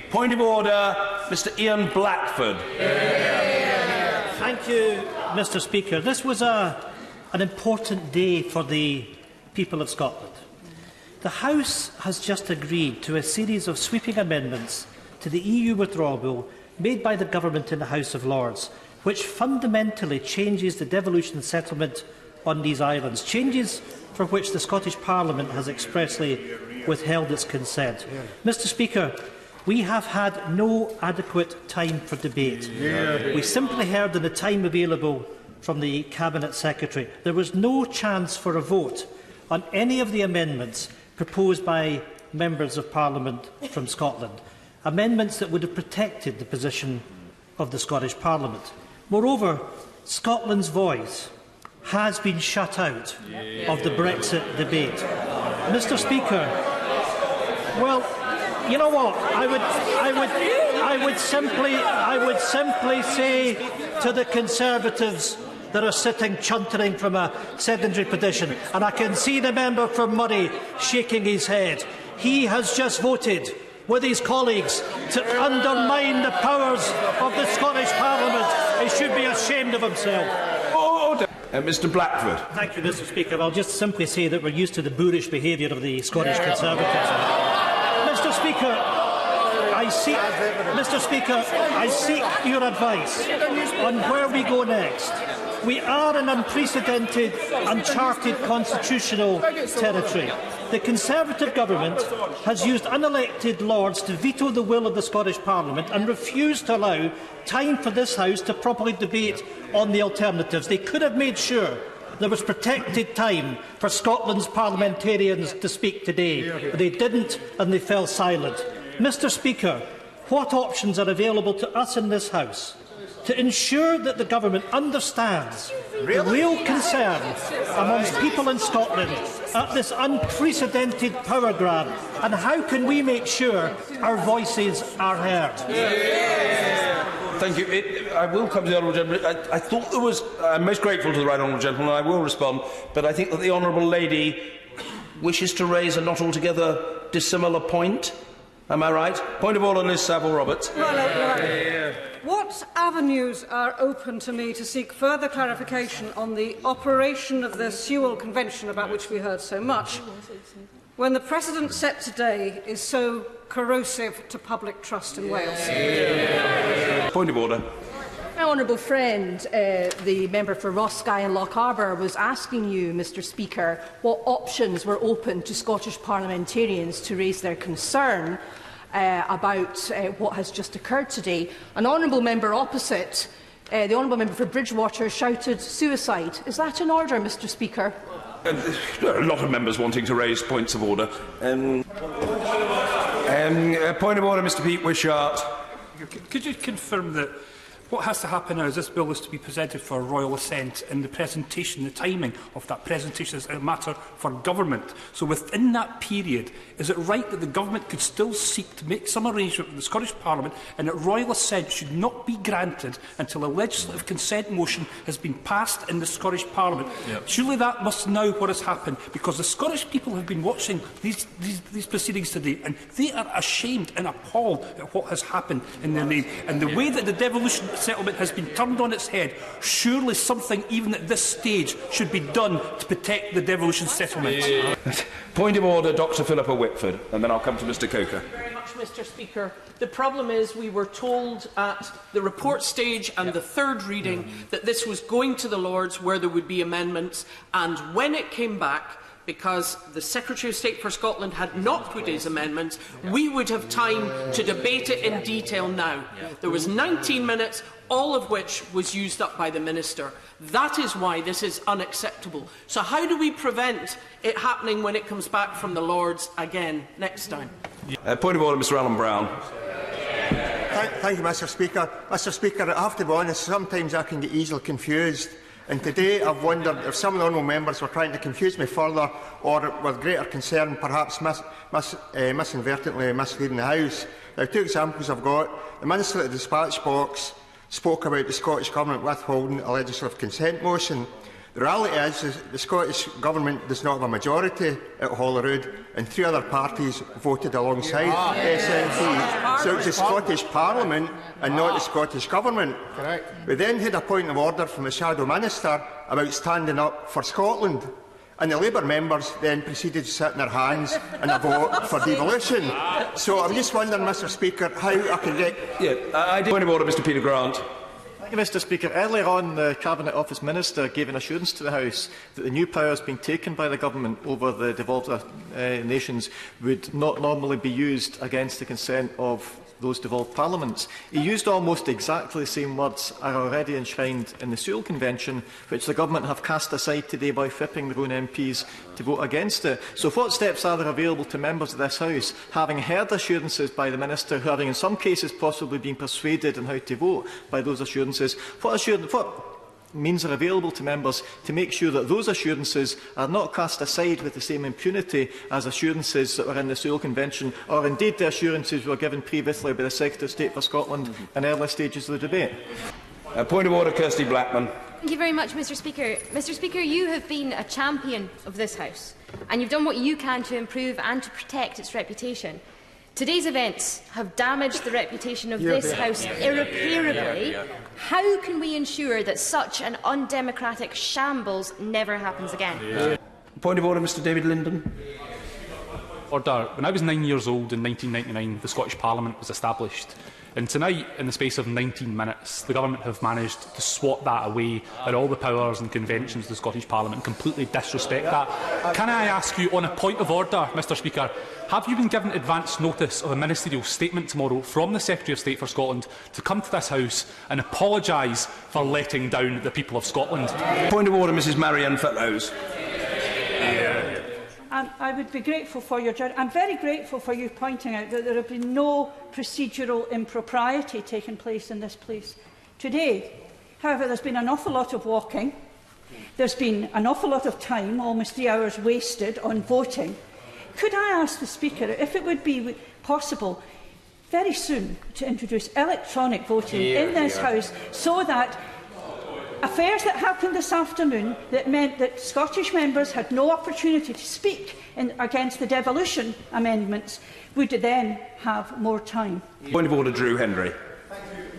Point of order, Mr Ian Blackford. Thank you, Mr Speaker. This was an important day for the people of Scotland. The House has just agreed to a series of sweeping amendments to the EU withdrawal bill made by the Government in the House of Lords, which fundamentally changes the devolution settlement on these islands, changes for which the Scottish Parliament has expressly withheld its consent. Mr Speaker, we have had no adequate time for debate. We simply heard in the time available from the Cabinet Secretary. There was no chance for a vote on any of the amendments proposed by members of Parliament from Scotland, amendments that would have protected the position of the Scottish Parliament. Moreover, Scotland's voice has been shut out of the Brexit debate. Mr Speaker, well, you know what? I would simply say to the Conservatives that are sitting chuntering from a sedentary position, and I can see the member from Murray shaking his head. He has just voted with his colleagues to undermine the powers of the Scottish Parliament. He should be ashamed of himself. Mr Blackford. Thank you, Mr Speaker. I'll just simply say that we're used to the boorish behaviour of the Scottish Conservatives. Mr Speaker, I seek your advice on where we go next. We are in unprecedented, uncharted constitutional territory. The Conservative Government has used unelected Lords to veto the will of the Scottish Parliament and refused to allow time for this House to properly debate on the alternatives. They could have made sure there was protected time for Scotland's parliamentarians to speak today. But they didn't, and they fell silent. Mr Speaker, what options are available to us in this House to ensure that the Government understands the real concern amongst people in Scotland at this unprecedented power grab, and how can we make sure our voices are heard? Thank you. I will come to the Honourable Gentleman. I thought there was... I'm most grateful to the Right Honourable Gentleman, and I will respond, but I think that the Honourable Lady wishes to raise a not altogether dissimilar point. Am I right? Point of order, Liz Saville-Roberts. What avenues are open to me to seek further clarification on the operation of the Sewell Convention, about which we heard so much, when the precedent set today is so corrosive to public trust in Wales? Point of order. My honourable friend, the member for Rossguy and Lochaber, was asking you, Mr Speaker, what options were open to Scottish parliamentarians to raise their concern about what has just occurred today. An honourable member opposite, the honourable member for Bridgewater, shouted suicide. Is that in order, Mr Speaker? There are a lot of members wanting to raise points of order. Point of order, Mr Pete Wishart. Could you confirm that what has to happen now is this bill is to be presented for royal assent, and the presentation, the timing of that presentation is a matter for government. So within that period, is it right that the government could still seek to make some arrangement with the Scottish Parliament and that royal assent should not be granted until a legislative consent motion has been passed in the Scottish Parliament? Surely that must now what has happened, because the Scottish people have been watching these proceedings today, and they are ashamed and appalled at what has happened in their name. And the way that the devolution settlement has been turned on its head, surely something even at this stage should be done to protect the devolution settlement. Point of order, Dr Philippa Whitford, and then I'll come to Mr Coker. Very much, Mr Speaker. The problem is we were told at the report stage and the third reading that this was going to the Lords where there would be amendments, and when it came back, because the Secretary of State for Scotland had not put his amendments, we would have time to debate it in detail now. There was 19 minutes, all of which was used up by the Minister. That is why this is unacceptable. So how do we prevent it happening when it comes back from the Lords again next time? Point of order, Mr Alan Brown. Thank you, Mr Speaker. Mr Speaker, I have to be honest, sometimes I can get easily confused. And today I've wondered if some of the honourable members were trying to confuse me further, or with greater concern perhaps misinadvertently misleading the House. Now, two examples I've got. The Minister at the dispatch box spoke about the Scottish Government withholding a legislative consent motion. The reality is the Scottish Government does not have a majority at Holyrood, and 3 other parties voted alongside SNP. So it's the Scottish Parliament and not the Scottish Government. Correct. We then had a point of order from the Shadow Minister about standing up for Scotland. And the Labour members then proceeded to sit in their hands and a vote for devolution. So I'm just wondering, Mr Speaker, how I can get... I did point of order, Mr Peter Grant. Thank you, Mr Speaker. Earlier on, the Cabinet Office Minister gave an assurance to the House that the new powers being taken by the Government over the devolved nations would not normally be used against the consent of those devolved parliaments. He used almost exactly the same words are already enshrined in the Sewell Convention, which the Government have cast aside today by whipping their own MPs to vote against it. So what steps are there available to members of this House, having heard assurances by the Minister, who having in some cases possibly been persuaded on how to vote by those assurances, what means are available to members to make sure that those assurances are not cast aside with the same impunity as assurances that were in the Sewell Convention, or indeed the assurances were given previously by the Secretary of State for Scotland in early stages of the debate? Point of order, Kirsty Blackman. Thank you very much, Mr Speaker. Mr Speaker, you have been a champion of this House, and you've done what you can to improve and to protect its reputation. Today's events have damaged the reputation of this House irreparably. How can we ensure that such an undemocratic shambles never happens again? Point of order, Mr David Linden. Order. When I was 9 years old in 1999, the Scottish Parliament was established. And tonight, in the space of 19 minutes, the Government have managed to swat that away and all the powers and conventions of the Scottish Parliament and completely disrespect that. Can I ask you, on a point of order, Mr Speaker, have you been given advance notice of a ministerial statement tomorrow from the Secretary of State for Scotland to come to this House and apologise for letting down the people of Scotland? Point of order, Mrs Marianne Fetlows. I would be grateful for your judgment. I'm very grateful for you pointing out that there have been no procedural impropriety taking place in this place today. However, there's been an awful lot of walking. There's been an awful lot of time, almost 3 hours wasted on voting. Could I ask the Speaker if it would be possible very soon to introduce electronic voting in this House, so that affairs that happened this afternoon that meant that Scottish members had no opportunity to speak against the devolution amendments would then have more time? Point of order, Drew Hendry.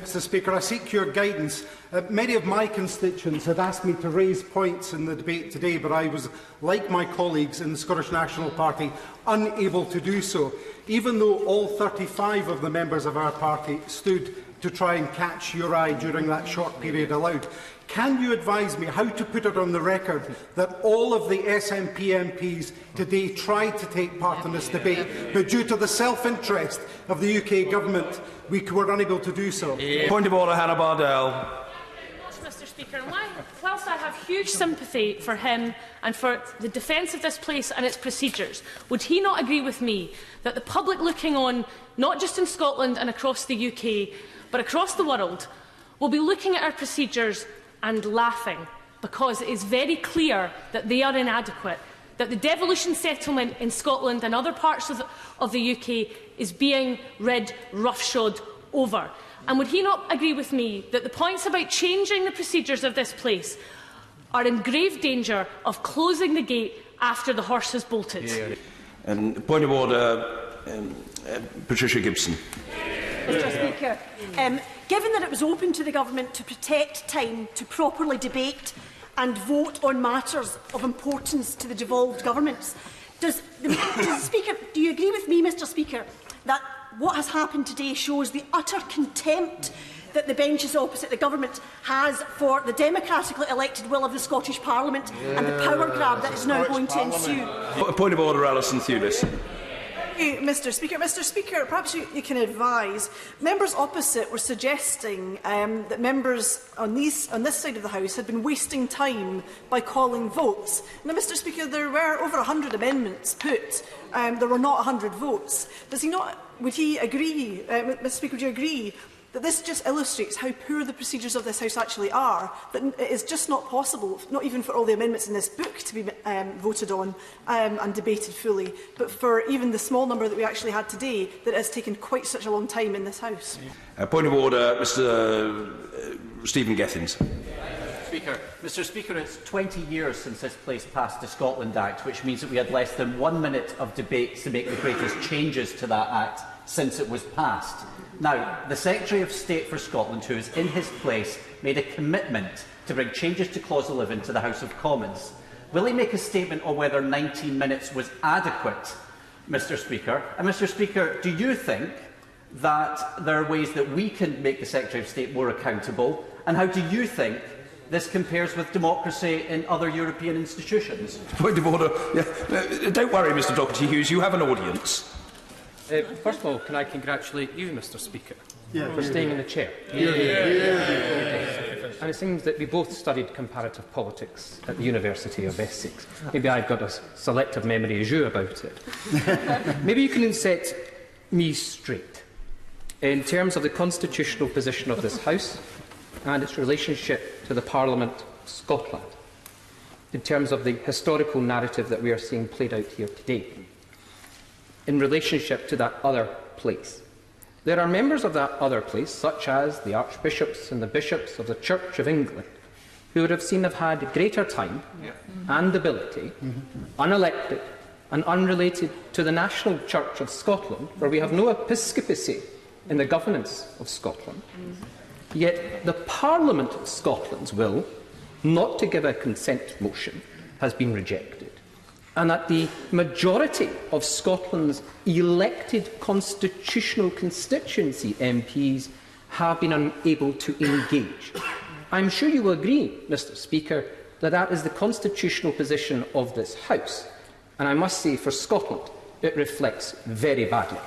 Mr Speaker, I seek your guidance. Many of my constituents had asked me to raise points in the debate today, but I was, like my colleagues in the Scottish National Party, unable to do so, even though all 35 of the members of our party stood to try and catch your eye during that short period allowed. Can you advise me how to put it on the record that all of the SNP MPs today tried to take part in this debate, but due to the self-interest of the UK Government, we were unable to do so? Point of order, Hannah Bardell. Mr Speaker, whilst I have huge sympathy for him and for the defence of this place and its procedures, would he not agree with me that the public looking on, not just in Scotland and across the UK, but across the world, will be looking at our procedures and laughing, because it is very clear that they are inadequate, that the devolution settlement in Scotland and other parts of the UK is being read roughshod over? And would he not agree with me that the points about changing the procedures of this place are in grave danger of closing the gate after the horse has bolted? Point of order, Patricia Gibson. Mr Speaker, given that it was open to the Government to protect time to properly debate and vote on matters of importance to the devolved governments, do you agree with me, Mr Speaker, that what has happened today shows the utter contempt that the benches opposite the Government has for the democratically elected will of the Scottish Parliament and the power grab that is now going to ensue? Point of order, Alison Thewlis. Mr Speaker. Mr Speaker, perhaps you can advise. Members opposite were suggesting that members on this side of the House had been wasting time by calling votes. Now, Mr Speaker, there were over 100 amendments put. There were not 100 votes. Would he agree, Mr Speaker, would you agree that this just illustrates how poor the procedures of this House actually are, that it is just not possible, not even for all the amendments in this book to be voted on and debated fully, but for even the small number that we actually had today, that it has taken quite such a long time in this House? Point of order, Mr Stephen Gethins. Mr Speaker, it's 20 years since this place passed the Scotland Act, which means that we had less than 1 minute of debates to make the greatest changes to that Act since it was passed. Now, the Secretary of State for Scotland, who is in his place, made a commitment to bring changes to Clause 11 to the House of Commons. Will he make a statement on whether 19 minutes was adequate, Mr Speaker? And Mr Speaker, do you think that there are ways that we can make the Secretary of State more accountable? And how do you think this compares with democracy in other European institutions? Point of order. Yeah. Don't worry, Mr Doherty Hughes, you have an audience. First of all, can I congratulate you, Mr Speaker, Yeah. for staying in the chair? And it seems that we both studied comparative politics at the University of Essex. Maybe I've got a selective memory as you about it. Maybe you can set me straight in terms of the constitutional position of this House and its relationship to the Parliament of Scotland, in terms of the historical narrative that we are seeing played out here today, in relationship to that other place. There are members of that other place, such as the Archbishops and the Bishops of the Church of England, who would have seen have had greater time and ability, unelected and unrelated to the National Church of Scotland, where we have no episcopacy in the governance of Scotland. Yet the Parliament of Scotland's will not to give a consent motion has been rejected, and that the majority of Scotland's elected constitutional constituency MPs have been unable to engage. I am sure you will agree, Mr Speaker, that that is the constitutional position of this House, and I must say for Scotland it reflects very badly.